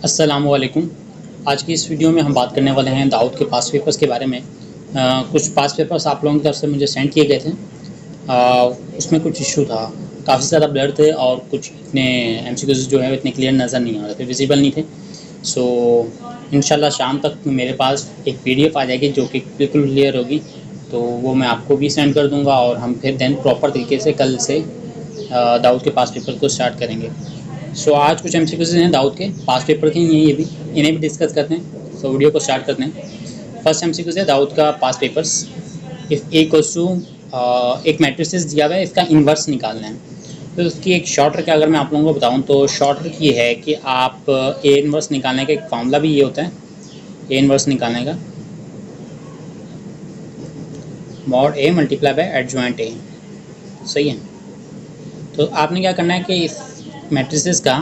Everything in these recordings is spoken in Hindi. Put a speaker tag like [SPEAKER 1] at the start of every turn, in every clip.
[SPEAKER 1] अस्सलामुअलैकुम। आज की इस वीडियो में हम बात करने वाले हैं दाऊद के पास्ट पेपर्स के बारे में। कुछ पास्ट पेपर्स आप लोगों की तरफ से मुझे सेंड किए गए थे। उसमें कुछ इशू था, काफ़ी ज़्यादा ब्लर थे और कुछ इतने एमसीक्यूज़ जो है इतने क्लियर नज़र नहीं आ रहे थे, विजिबल नहीं थे। सो इंशाल्लाह शाम तक मेरे पास एक पीडीएफ आ जाएगी जो कि बिल्कुल क्लियर होगी, तो वो मैं आपको भी सेंड कर दूँगा और हम फिर देन प्रॉपर तरीके से कल से दाऊद के पास्ट पेपर को स्टार्ट करेंगे। सो आज कुछ एमसीक्यूज़ हैं दाऊद के पास्ट पेपर के ही हैं, ये भी इन्हें भी डिस्कस करते हैं। सो वीडियो को स्टार्ट करते हैं। फर्स्ट एमसीक्यूज़ है दाऊद का past papers. If A equals to एक मैट्रिसेस दिया हुआ है, इसका इन्वर्स निकालना है। तो उसकी एक शॉर्ट ट्रिक अगर मैं आप लोगों को बताऊं तो शॉर्ट ट्रिक ये है कि आप ए इन्वर्स निकालने का एक फार्मूला भी ये होता है। ए इन्वर्स निकालने का mod A multiply by adjoint A, सही है। तो आपने क्या करना है कि इस मैट्रिसेस का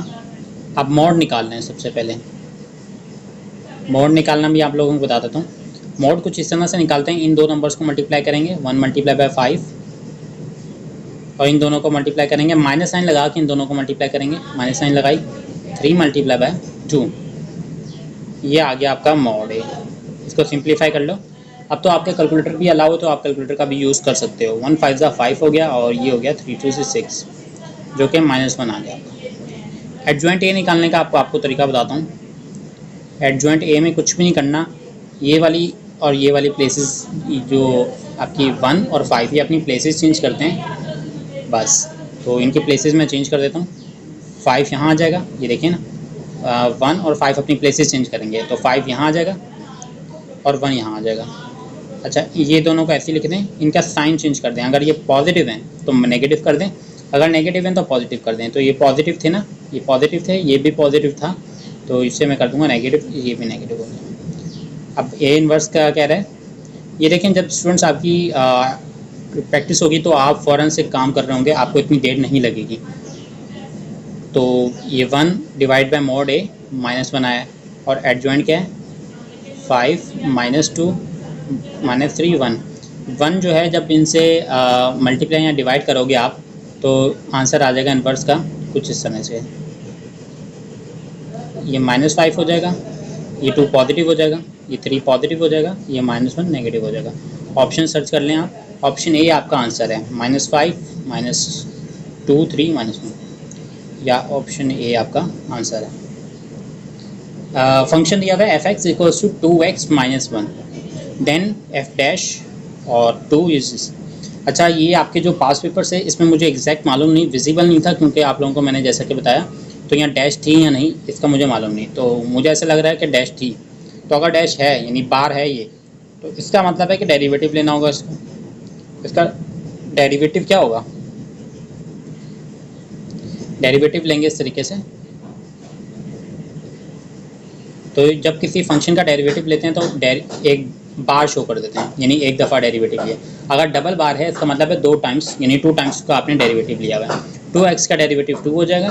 [SPEAKER 1] आप मॉड निकालना है। सबसे पहले मॉड निकालना भी आप लोगों को बता देता हूँ। मॉड कुछ इस तरह से निकालते हैं, इन दो नंबर्स को मल्टीप्लाई करेंगे, 1 मल्टीप्लाई बाय 5 और इन दोनों को मल्टीप्लाई करेंगे, माइनस साइन लगा के इन दोनों को मल्टीप्लाई करेंगे, माइनस साइन लगाई, 3 मल्टीप्लाई बाय 2, ये आ गया आपका मॉड ए। इसको सिंप्लीफाई कर लो। अब तो आपके कैलकुलेटर भी अलाउ है तो आप कैलकुलेटर का भी यूज़ कर सकते हो। 1 5 5 हो गया और ये हो गया 3 2 6 जो कि -1 आ गया आपका। एडजॉइंट ए निकालने का आपको तरीका बताता हूँ। एडजॉइंट ए में कुछ भी नहीं करना, ये वाली और ये वाली प्लेसेस जो आपकी 1 और 5 ये अपनी प्लेसेस चेंज करते हैं बस। तो इनकी प्लेसेस मैं चेंज कर देता हूँ। 5 यहाँ आ जाएगा, ये देखिए ना, 1 और 5 अपनी प्लेसेस चेंज करेंगे तो 5 यहाँ आ जाएगा और 1 यहाँ आ जाएगा। अच्छा, ये दोनों को ऐसे लिख दें, इनका साइन चेंज कर दें। अगर ये पॉजिटिव हैं तो नेगेटिव कर दें, अगर नेगेटिव हैं तो पॉजिटिव कर दें। तो ये पॉजिटिव थे ना, ये पॉजिटिव थे, ये भी पॉजिटिव था, तो इससे मैं कर दूंगा नेगेटिव, ये भी नेगेटिव हो गया। अब ए इनवर्स का कह रहा है, ये देखें जब स्टूडेंट्स आपकी प्रैक्टिस होगी तो आप फ़ौरन से काम कर रहे होंगे, आपको इतनी देर नहीं लगेगी। तो ये 1 डिवाइड बाय मॉड ए -1 आया और एडजॉइंट क्या है 5 -2 -3 1 जो है, जब इनसे मल्टीप्लाई या डिवाइड करोगे आप तो आंसर आ जाएगा इनवर्स का कुछ इस तरह से। ये -5 हो जाएगा, ये 2 पॉजिटिव हो जाएगा, ये 3 पॉजिटिव हो जाएगा, ये -1 नेगेटिव हो जाएगा। ऑप्शन सर्च कर लें आप, ऑप्शन ए आपका आंसर है, -5 -2 3 -1, या ऑप्शन ए आपका आंसर है। फंक्शन दिया हुआ है f(x) equals to 2x - 1 then f dash और 2 इज। अच्छा, ये आपके जो पास पेपर्स है इसमें मुझे एग्जैक्ट मालूम नहीं, विजिबल नहीं था क्योंकि आप लोगों को मैंने जैसा कि बताया, तो यहाँ डैश थी या नहीं इसका मुझे मालूम नहीं। तो मुझे ऐसा लग रहा है कि डैश थी। तो अगर डैश है यानी बार है ये, तो इसका मतलब है कि डेरिवेटिव लेना होगा इसको। इसका डेरिवेटिव क्या होगा, डेरिवेटिव लेंगे इस तरीके से। तो जब किसी फंक्शन का डेरिवेटिव लेते हैं तो एक बार शो कर देते हैं, यानी एक दफ़ा डेरिवेटिव लिया। अगर डबल बार है इसका मतलब है 2 टाइम्स, यानी 2 टाइम्स का आपने डेरिवेटिव लिया हुआ है। 2x का डेरिवेटिव 2 हो जाएगा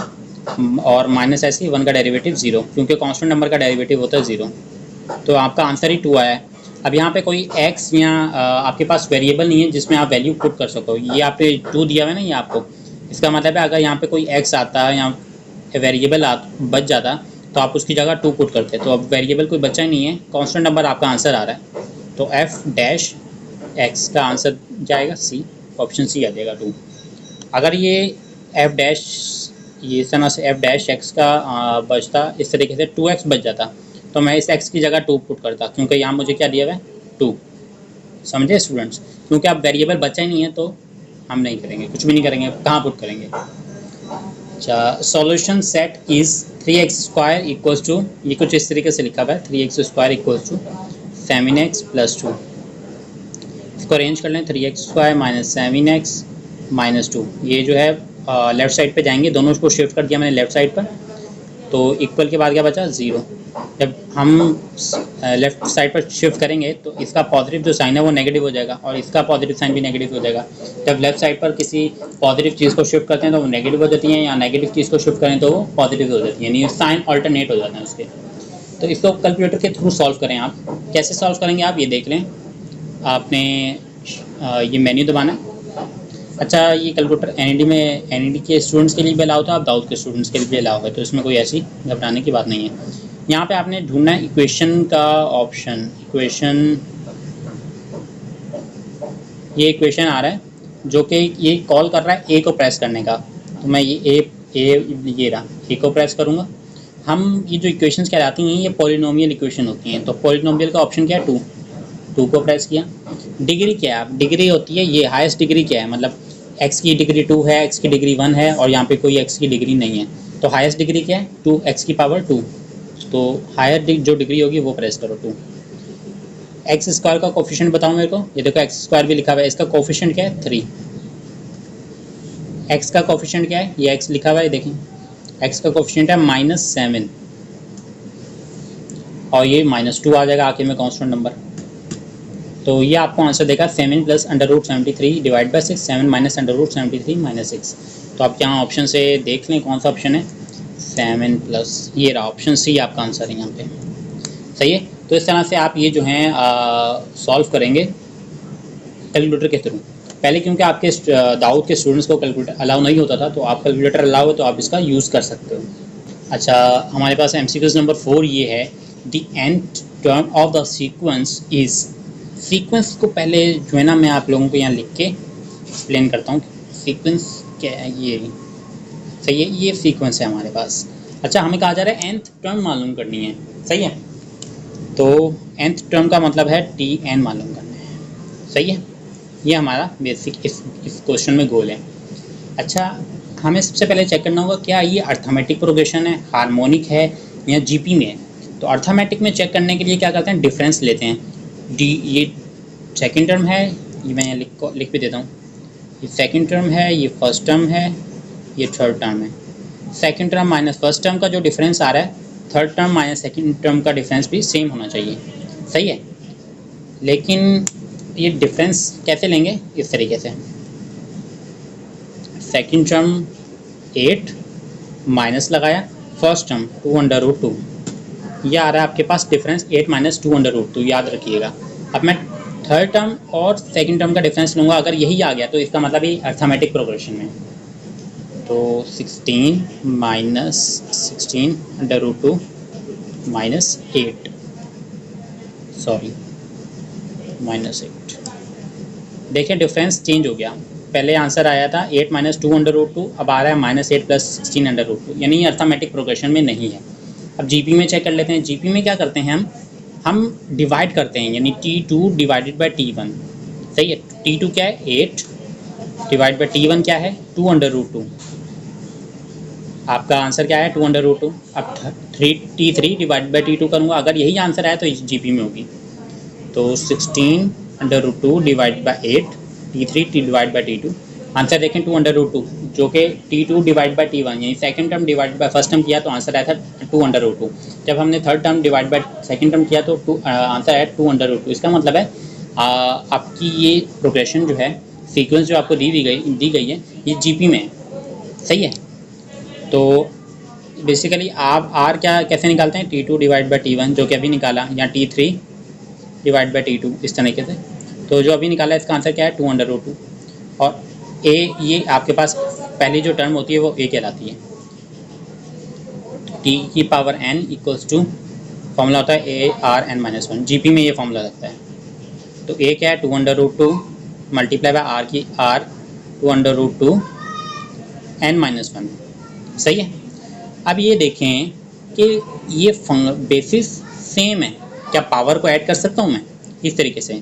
[SPEAKER 1] और -1 का डेरिवेटिव 0, क्योंकि कांस्टेंट नंबर का डेरिवेटिव होता है 0। तो आपका आंसर ही 2 आया है। अब यहाँ पे कोई x या आपके पास वेरिएबल नहीं है जिसमें आप वैल्यू पुट कर सको। ये आपने 2 दिया हुआ है ना, ये आपको, इसका मतलब है अगर यहाँ पे कोई x आता है या वेरिएबल बच जाता तो आप उसकी जगह 2 पुट करते। तो अब वेरिएबल कोई बच्चा ही नहीं है, कांस्टेंट नंबर आपका आंसर आ रहा है। तो f डैश x का आंसर जाएगा C, ऑप्शन C आ जाएगा 2। अगर ये f डैश ये इस तरह से f डैश x का बचता इस तरीके से 2x बच जाता तो मैं इस x की जगह 2 पुट करता, क्योंकि यहाँ मुझे क्या दिया हुआ है 2। समझे स्टूडेंट्स? क्योंकि अब वेरिएबल बचा ही नहीं है तो हम नहीं करेंगे, कुछ भी नहीं करेंगे, कहाँ पुट करेंगे। अच्छा, solution set is 3x² equals to, ये कुछ इस तरीके से लिखा हुआ है, 3x² इक्वल्स टू 7x + 2। इसको अरेंज कर लें, 3x² - 7x - 2। ये जो है लेफ़्ट साइड पे जाएंगे, दोनों को शिफ्ट कर दिया मैंने लेफ़्ट साइड पर, तो इक्वल के बाद क्या बचा 0। जब हम लेफ़्ट साइड पर शिफ्ट करेंगे तो इसका पॉजिटिव जो साइन है वो नेगेटिव हो जाएगा और इसका पॉजिटिव साइन भी नेगेटिव हो जाएगा। जब लेफ़्ट साइड पर किसी पॉजिटिव चीज़ को शिफ्ट करते हैं तो वो नेगेटिव हो जाती है, या नेगेटिव चीज़ को शिफ्ट करें तो वो पॉजिटिव हो जाती है, यानी साइन अल्टरनेट हो जाते हैं उसके। तो इसको कैलकुलेटर के थ्रू सॉल्व करें। आप कैसे सॉल्व करेंगे आप ये देख लें। आपने ये मेन्यू दबाना है। अच्छा, ये कैलकुलेटर एनईडी के स्टूडेंट्स के लिए भी अलाउ था, आप दाऊद के स्टूडेंट्स के लिए भी अलाउ है, तो इसमें कोई ऐसी घबराने की बात नहीं है। यहाँ पे आपने ढूंढना है इक्वेशन का ऑप्शन, इक्वेशन, ये इक्वेशन आ रहा है जो कि ये कॉल कर रहा है ए को प्रेस करने का, तो मैं ये ये रहा ए को प्रेस करूँगा। हम ये जो इक्वेशंस कहलाती हैं ये पॉलिनोमियल इक्वेशन होती हैं, तो पॉलिनोमियल का ऑप्शन क्या है, 2, 2 को प्रेस किया। डिग्री क्या है, डिग्री होती है ये हाईएस्ट डिग्री क्या है, मतलब x की डिग्री 2 है, x की डिग्री 1 है और यहाँ पे कोई x की डिग्री नहीं है, तो हाईएस्ट डिग्री क्या है 2, x की पावर 2, तो हायर जो डिग्री होगी वो प्रेस करो 2। एक्स स्क्वायर का कोफिशिएंट बताओ मेरे को, ये देखो एक्स स्क्वायर भी लिखा हुआ है, इसका कोफिशिएंट क्या है 3। एक्स का कोफिशिएंट क्या है, ये एक्स लिखा हुआ है, देखें एक्स का कोफिशिएंट है -7 और ये -2 आ जाएगा आखिर में कांस्टेंट नंबर, तो ये आपको आंसर देगा 7 + √73 डिवाइड बाई 6, 7 - √73 - 6। तो आप यहाँ ऑप्शन से देख लें कौन सा ऑप्शन है, 7 प्लस, ये रहा ऑप्शन सी आपका आंसर है यहाँ पे, सही है। तो इस तरह से आप ये जो हैं सॉल्व करेंगे कैलकुलेटर के थ्रू। पहले क्योंकि आपके दाऊद के स्टूडेंट्स को कैलकुलेटर अलाउ नहीं होता था, तो आप कैलकुलेटर अलाउ हो तो आप इसका यूज़ कर सकते हो। अच्छा, हमारे पास MCQs नंबर 4 ये है, the nth term of the sequence is. Sequence को पहले जो है ना मैं आप लोगों को यहाँ लिख के एक्सप्लेन करता हूँ सीक्वेंस क्या है। ये सही है, ये सीक्वेंस है हमारे पास। अच्छा, हमें कहा जा रहा है nth टर्म मालूम करनी है, सही है, तो nth टर्म का मतलब है Tn मालूम करना है, सही है। ये हमारा बेसिक इस क्वेश्चन में गोल है। अच्छा, हमें सबसे पहले चेक करना होगा क्या ये अर्थमेटिक प्रोग्रेशन है, हार्मोनिक है या जीपी में है। तो अर्थमेटिक में चेक करने के लिए क्या करते हैं, डिफरेंस लेते हैं। ये सेकंड टर्म है, ये मैं यहाँ लिख भी देता हूँ, ये सेकंड टर्म है, ये फर्स्ट टर्म है, ये थर्ड टर्म है। Second term minus first term का जो डिफरेंस आ रहा है, third term minus second term का डिफरेंस भी सेम होना चाहिए, सही है। लेकिन ये डिफरेंस कैसे लेंगे, इस तरीके से, सेकंड टर्म 8 माइनस लगाया, फर्स्ट टर्म 2√2, ये आ रहा है आपके पास डिफरेंस 8 - 2√2, याद रखिएगा। अब मैं थर्ड टर्म और सेकंड टर्म का डिफरेंस लूँगा, अगर यही आ गया तो इसका मतलब ये अर्थमेटिक प्रोग्रेशन में, तो 16 - 16√2 -8, सॉरी -8। देखिए डिफरेंस चेंज हो गया, पहले आंसर आया था 8 - 2√2, अब आ रहा है -8 + 16√2, यानी अर्थमेटिक प्रोग्रेशन में नहीं है। अब जीपी में चेक कर लेते हैं। जीपी में क्या करते हैं, हम डिवाइड करते हैं, यानी T2 डिवाइडेड बाई T1, सही है। T2 क्या है 8 डिवाइड बाई T1 क्या है 2√2, आपका आंसर क्या है 2√2। अब T3 डिवाइड बाई T2 करूँगा, अगर यही आंसर आया तो इस जीपी में होगी, तो 16√2 divide by 8, T3 divide by T2, answer देखें 2√2, जो कि T2 डिवाइड बाई T1 यानी second term divide by first term किया तो आंसर आया था 2√2। जब हमने third term divide by second term किया तो आंसर आया 2√2। इसका मतलब है आपकी ये प्रोग्रेशन जो है, सीक्वेंस जो आपको दी गई है, ये जीपी में है, सही है। तो बेसिकली आप आर क्या कैसे निकालते हैं, T2 डिवाइड बाई T1 जो कि अभी निकाला, या T3 डिवाइड बाई T2, इस तरीके से। तो जो अभी निकाला इसका आंसर क्या है 2√2, और ए ये आपके पास पहली जो टर्म होती है वो ए कहलाती है। T⁻n = फॉर्मूला होता है ARn-1, जीपी में ये फॉर्मूला लगता है। तो ए क्या है 2√2 मल्टीप्लाई बाय आर की आर 2√2 n-1, सही है। अब ये देखें कि ये बेसिस सेम है, क्या पावर को ऐड कर सकता हूँ मैं इस तरीके से,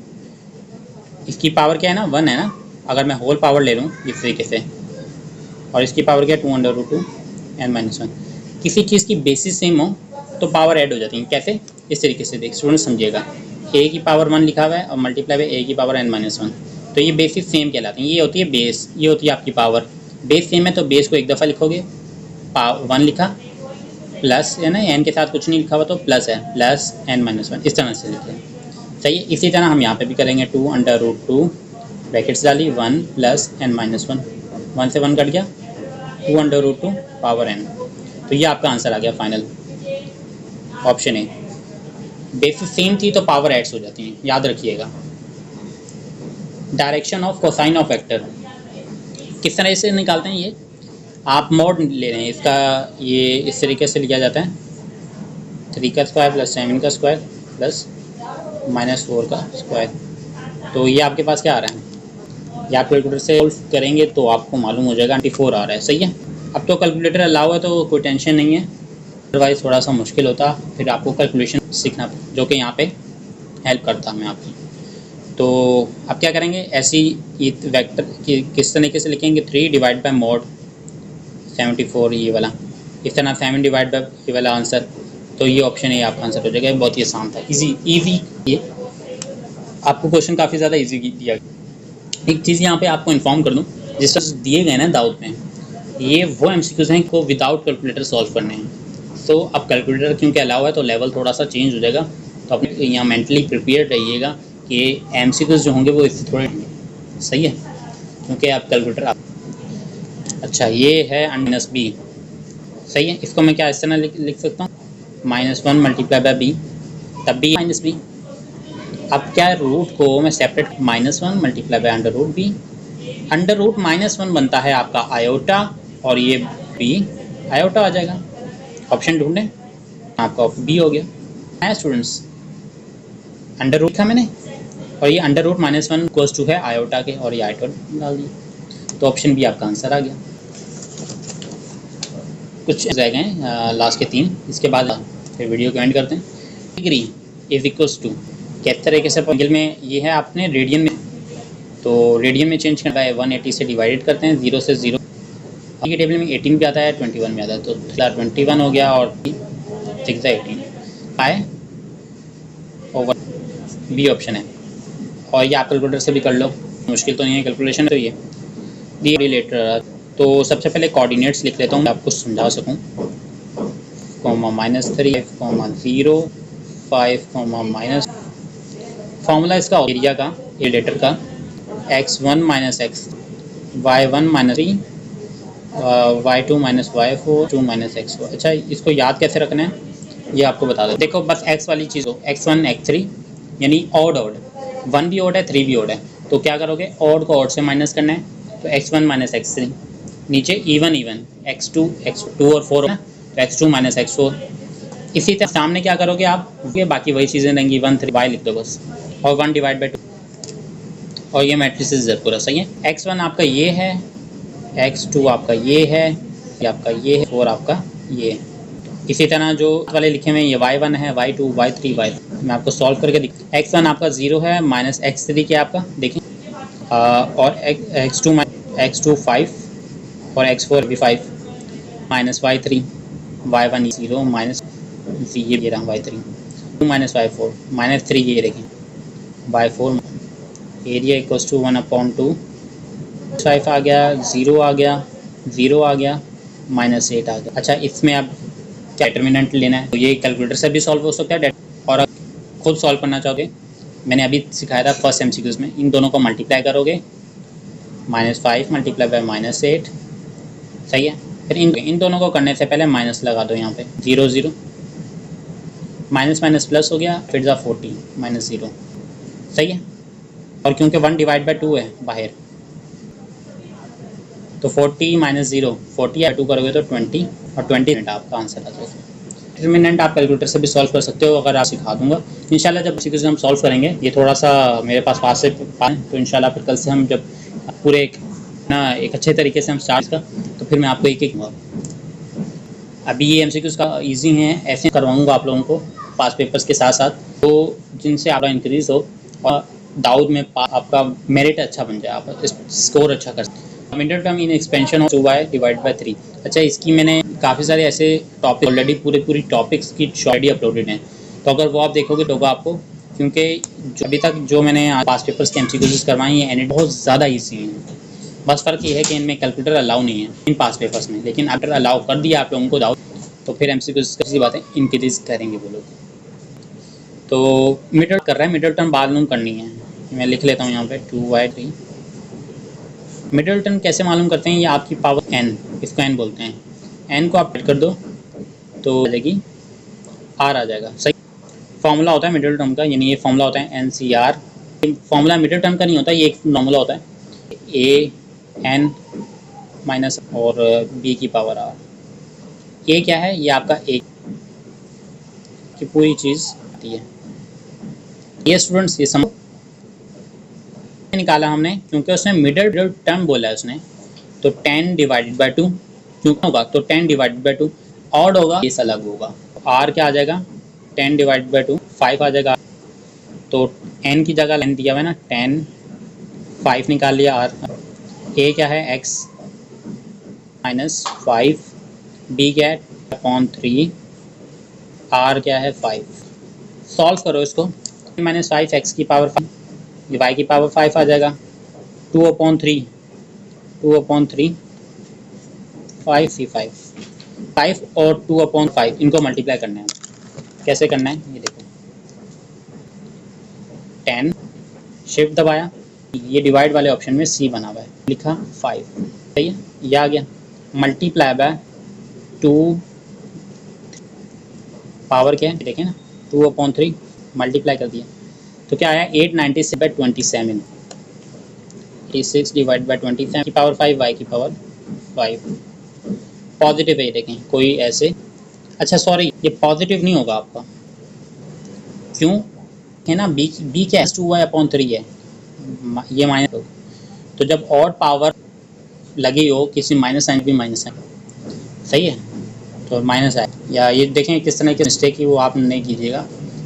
[SPEAKER 1] इसकी पावर क्या है ना 1 है ना, अगर मैं होल पावर ले लूँ इस तरीके से, और इसकी पावर क्या है 2√2 n-1, किसी चीज़ की बेसिस सेम हो तो पावर ऐड हो जाती है, कैसे, इस तरीके से देख स्टूडेंट समझिएगा, a की पावर 1 लिखा हुआ है और मल्टीप्लाई बाय a की पावर n-1, तो ये बेसिस सेम कहलाती है। ये होती है बेस, ये होती है आपकी पावर। बेस सेम है तो बेस को एक दफ़ा लिखोगे, 1 लिखा, प्लस है ना, n के साथ कुछ नहीं लिखा हुआ तो प्लस है, प्लस n-1, इस तरह से लिखते हैं, सही है। इसी तरह हम यहाँ पे भी करेंगे, 2√2 ब्रैकेट्स डाली 1 + n-1, 1 से 1 कट गया, 2√2 पावर n, तो ये आपका आंसर आ गया final, option A. Basis same थी तो पावर एड्स हो जाती हैं, याद रखिएगा। Direction of cosine of vector किस तरह से निकालते हैं, ये आप मोड ले रहे हैं इसका, ये इस तरीके से लिया जाता है, 3 का स्क्वायर प्लस 7 का स्क्वायर प्लस -4 का स्क्वायर। तो ये आपके पास क्या आ रहा है, या आप कैलकुलेटर से सॉल्व करेंगे तो आपको मालूम हो जाएगा 94 आ रहा है। सही है। अब तो कैलकुलेटर अलाउ है तो कोई टेंशन नहीं है, अदरवाइज़ थोड़ा सा मुश्किल होता, फिर आपको कैलकुलेशन सीखना, जो कि यहाँ पे हेल्प करता मैं आपकी। तो अब क्या करेंगे, ऐसी वेक्टर की किस तरीके से लिखेंगे, 3 डिवाइड बाई मॉड 74 ये वाला, इस तरह 7 डिवाइड बाई ये वाला आंसर। तो ये ऑप्शन है आपका आंसर हो जाएगा। बहुत ही आसान था, ईजी ये आपको क्वेश्चन काफ़ी ज़्यादा ईजी दिया गया। एक चीज़ यहाँ पे आपको इन्फॉर्म कर दूँ, जिस तरह दिए गए ना दाऊद में, ये वो एमसीक्यूज हैं को विदाउट कैलकुलेटर सॉल्व करने हैं। तो अब कैलकुलेटर क्योंकि अलाउ है तो लेवल थोड़ा सा चेंज हो जाएगा, तो अपने यहाँ मेंटली प्रिपेयर रहिएगा कि एमसीक्यूज जो होंगे वो इससे थोड़े सही है, क्योंकि आप कैलकुलेटर अच्छा ये है -b। सही है। इसको मैं क्या इस तरह लिख सकता हूँ, -1 मल्टीप्लाई बाय b, तब भी -b। अब क्या रूट को मैं सेपरेट -1 मल्टीप्लाई बाय √b, √-1 बनता है आपका आयोटा, और ये b आयोटा आ जाएगा। ऑप्शन ढूंढें, आपका b हो गया है स्टूडेंट्स। अंडर रूट था मैंने, और ये √-1 कोस टू है आयोटा के, और ये आयोटा डाल दिया, तो ऑप्शन बी आपका आंसर आ गया। कुछ रह गए लास्ट के 3, इसके बाद फिर वीडियो को एंड करते हैं। डिग्री इज इक्वल्स टू किस तरीके से एंगल में, ये है आपने रेडियन में, तो रेडियन में चेंज करना है 180 से डिवाइडेड करते हैं, 0 से 0 के टेबल में 18 भी आता है, 21 में आता है, तो 21 हो गया, और 6 18 आए ओवर बी ऑप्शन है। और ये आप कैलकुलेटर से भी कर लो, मुश्किल तो नहीं है कैलकुलेशन। तो ये रिलेटर, तो सबसे पहले कोऑर्डिनेट्स लिख लेता हूँ आपको समझा सकूँ। -3 0 5 माइनस, फार्मूला इसका एरिया का रिलेटर का x1 - x, y1 - 3, y2 - y4, 2 - x4। अच्छा, इसको याद कैसे रखना है ये आपको बता दो। देखो बस x वाली चीज़ हो, x1 x3 यानी ऑड 1 भी ऑड है 3 भी ऑड है, तो क्या करोगे, ऑड को ऑड से माइनस करना है, तो x1 - x3, नीचे इवन x2 और 4 है ना, तो x2 - x4। इसी तरह सामने क्या करोगे आप, बाकी वही चीज़ें रहेंगी, 1 3 y लिख दो बस, और 1 डिवाइड बाई 2, और ये मैट्रिसेस है पूरा। सही है। x1 आपका ये है, x2 आपका ये है, ये आपका ये है, 4 आपका ये है। इसी तरह जो वाले लिखे हुए हैं, ये y1 है, y2 y3 y, मैं आपको सॉल्व करके दिख। x1 आपका 0 है, -x3 क्या आपका देखिए, और x2 5, और x4 भी 5, -y3 y1 0 माइनस ये रहा y3, 2 y4 -3 ये देखें y4, एरिया इक्वल्स टू 1/2, 5 आ गया, 0 आ गया, 0 आ गया, -8 आ गया। अच्छा, इसमें अब क्या डिटर्मिनेंट लेना है, तो ये कैलकुलेटर से भी सॉल्व हो सकता है, और खुद सॉल्व करना चाहोगे, मैंने अभी सिखाया था फर्स्ट एमसीक्यूज में, इन दोनों को मल्टीप्लाई करोगे, -5 मल्टीप्लाई बाय -8। सही है। फिर इन दोनों को करने से पहले माइनस लगा दो यहाँ पे, 0 0, माइनस माइनस प्लस हो गया, फिर 40 -0। सही है। और क्योंकि 1 डिवाइड बाई 2 है बाहर, तो 40 -0, 40 या 2 करोगे तो 20, और 20 आपका आंसर आ जाएगा। डिटरमिनेंट आप कैलकुलेटर से भी सॉल्व कर सकते हो, अगर आप सिखा दूंगा इंशाल्लाह। जब इसी हम सॉल्व करेंगे, ये थोड़ा सा मेरे पास तो इंशाल्लाह फिर कल से हम जब पूरे एक अच्छे तरीके से हम स्टार्ट का, तो फिर मैं आपको एक अभी ये एमसीक्यूज का इजी हैं, ऐसे करवाऊंगा आप लोगों को पास पेपर्स के साथ साथ, तो जिनसे आपका इंक्रीज़ हो और दाऊद में आपका मेरिट अच्छा बन जाए, आप स्कोर अच्छा कर सकते। Middle term in expansion of 2y divide by 3। अच्छा, इसकी मैंने काफ़ी सारे ऐसे टॉपिक ऑलरेडी पूरी टॉपिक्स की ऑलरेडी अपलोडेड हैं, तो अगर वो आप देखोगे तो आपको, क्योंकि अभी तक जो मैंने पास पेपर्स के एमसीक्यूज करवाई हैं एंड बहुत ज़्यादा ईजी हैं। बस फ़र्क ये है कि इनमें कैलकुलेटर अलाउ नहीं है इन पास पेपर्स में, लेकिन अगर अलाउ कर दिया आप लोगों को दाऊद, तो फिर एमसीक्यूज कैसी बातें इंक्रीज करेंगे वो लोग। तो मिडल कर रहा है, मिडल टर्म मालूम करनी है, मैं लिख लेता हूँ यहाँ पे 2y3। मिडल टर्म कैसे मालूम करते हैं, ये आपकी पावर n, इसको n बोलते हैं, n को आप ऐड कर दो तो आ जाएगी r आ जाएगा। सही। फॉर्मूला होता है मिडल टर्म का, यानी ये फॉर्मूला होता है NCR। फॉर्मूला मिडल टर्म का नहीं होता, ये एक फॉर्मूला होता है a n माइनस और b की पावर r। ये क्या है, ये आपका एक कि पूरी चीज़ आती है। ये स्टूडेंट्स ये समझ निकाला हमने, क्योंकि उसने मिडल टर्म बोला है उसने, तो 10 डिवाइडेड बाई 2 क्यों होगा, तो 10 डिवाइडेड बाई 2 ऑड होगा, इस अलग होगा। आर क्या आ जाएगा, 10 डिवाइडेड बाई 2 5 आ जाएगा। तो n की जगह n दिया हुआ है ना, 10 5 निकाल लिया आर। ए क्या है, x माइनस 5, b क्या है अपॉन 3, आर क्या है 5। सॉल्व करो इसको, माइनस 5 एक्स की पावर 5, ये y की पावर 5 आ जाएगा। 2/3 2/3 5 सी 5 और 2/5 इनको मल्टीप्लाई करना है। कैसे करना है ये देखो, 10 शिफ्ट दबाया, ये डिवाइड वाले ऑप्शन में c बना हुआ है, लिखा 5, सही है, ये आ गया। मल्टीप्लाई बाय 2 पावर क्या है देखें ना, 2/3 मल्टीप्लाई कर दिया तो क्या आया 896/27, 86 डिवाइड बाई 27 की पावर 5 y की पावर 5। पॉजिटिव है ये देखें, कोई ऐसे, अच्छा सॉरी ये पॉजिटिव नहीं होगा आपका, क्यों है ना, b क्या है 2y/3 है, ये माइनस, तो जब और पावर लगी हो किसी माइनस साइन भी माइनस साइन, सही है, तो माइनस आए, या ये देखें किस तरह की मिस्टेक की वो आप नहीं कीजिएगा।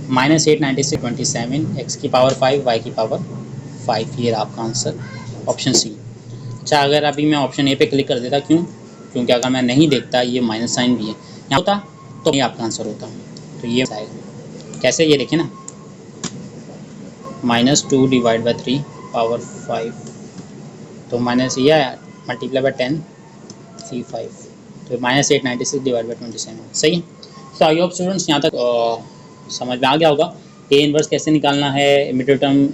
[SPEAKER 1] -896/27 x की पावर 5 y की पावर 5, ये रहा आपका आंसर ऑप्शन सी। अच्छा अगर अभी मैं ऑप्शन ए पे क्लिक कर देता, क्यों, क्योंकि अगर मैं नहीं देखता ये माइनस साइन भी है यहाँ होता तो ये आपका आंसर होता, तो ये आएगा कैसे, ये देखिए ना, -2 डिवाइड बाई 3 पावर 5, तो माइनस ये आया मल्टीप्लाई बाई 10 C5, तो -896 डिवाइड बाई 27, सही है। तो आई होप स्टूडेंट्स यहाँ तक समझ में आ गया होगा ए इनवर्स कैसे निकालना है, मिडिल टर्म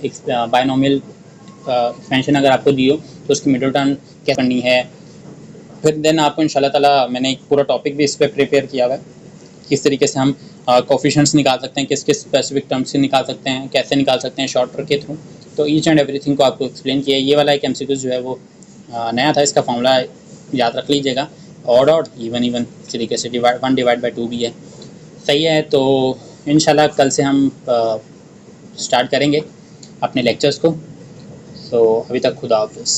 [SPEAKER 1] बायनोमियल एक्सपेंशन अगर आपको दी हो तो उसकी मिडिल टर्म क्या करनी है। फिर देन आपको इंशाल्लाह ताला मैंने एक पूरा टॉपिक भी इस पर प्रिपेयर किया हुआ है, किस तरीके से हम कोफिशिएंट्स निकाल सकते हैं, किस किस स्पेसिफिक टर्म्स से निकाल सकते हैं, कैसे निकाल सकते हैं शॉर्ट ट्रिक के थ्रू, तो ईच एंड एवरीथिंग को आपको एक्सप्लेन किया। ये वाला एक एमसीक्यू जो है वो नया था, इसका फॉर्मूला याद रख लीजिएगा, ऑड ऑड इवन इवन इस तरीके से 1 डिवाइड बाई 2 भी है, सही है। तो इंशाल्लाह कल से हम स्टार्ट करेंगे अपने लेक्चर्स को, तो अभी तक खुदा हाफिज़।